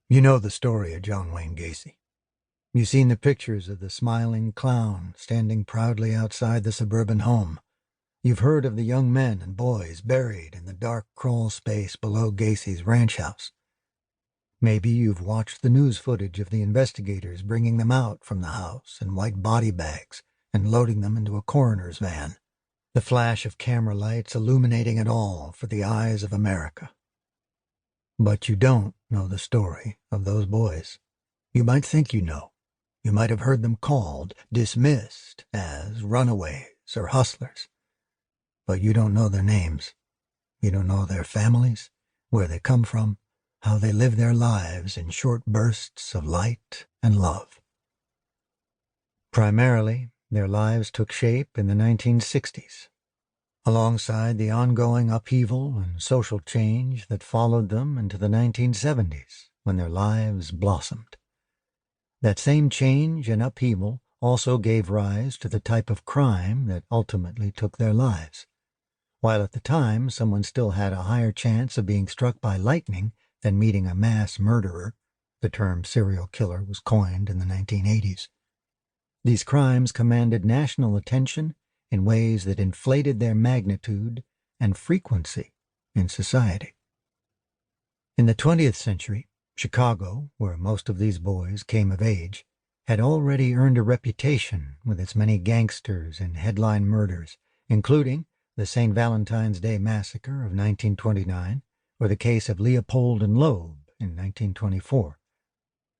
You know the story of John Wayne Gacy. You've seen the pictures of the smiling clown standing proudly outside the suburban home. You've heard of the young men and boys buried in the dark crawl space below Gacy's ranch house. Maybe you've watched the news footage of the investigators bringing them out from the house in white body bags and loading them into a coroner's van, the flash of camera lights illuminating it all for the eyes of America. But you don't know the story of those boys. You might think you know. You might have heard them called, dismissed as runaways or hustlers. But you don't know their names. You don't know their families, where they come from, how they live their lives in short bursts of light and love. Primarily, their lives took shape in the 1960s. Alongside the ongoing upheaval and social change that followed them into the 1970s, when their lives blossomed. That same change and upheaval also gave rise to the type of crime that ultimately took their lives. While at the time someone still had a higher chance of being struck by lightning than meeting a mass murderer, the term serial killer was coined in the 1980s. These crimes commanded national attention in ways that inflated their magnitude and frequency in society. In the 20th century, Chicago, where most of these boys came of age, had already earned a reputation with its many gangsters and headline murders, including the St. Valentine's Day Massacre of 1929 or the case of Leopold and Loeb in 1924.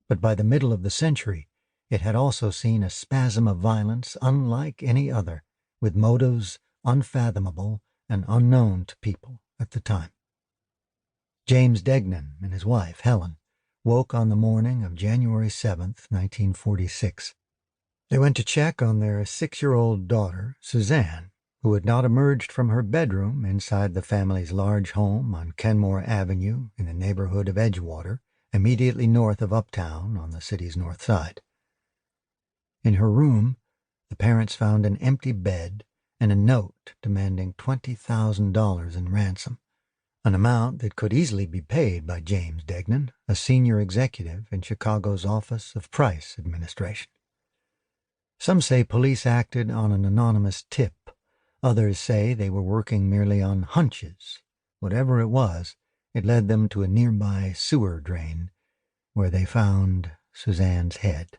But by the middle of the century, it had also seen a spasm of violence unlike any other, with motives unfathomable and unknown to people at the time. James Degnan and his wife, Helen, woke on the morning of January 7th, 1946. They went to check on their 6-year-old daughter, Suzanne, who had not emerged from her bedroom inside the family's large home on Kenmore Avenue in the neighborhood of Edgewater, immediately north of Uptown on the city's north side. In her room, the parents found an empty bed and a note demanding $20,000 in ransom, an amount that could easily be paid by James Degnan, a senior executive in Chicago's Office of Price Administration. Some say police acted on an anonymous tip. Others say they were working merely on hunches. Whatever it was, it led them to a nearby sewer drain, where they found Suzanne's head.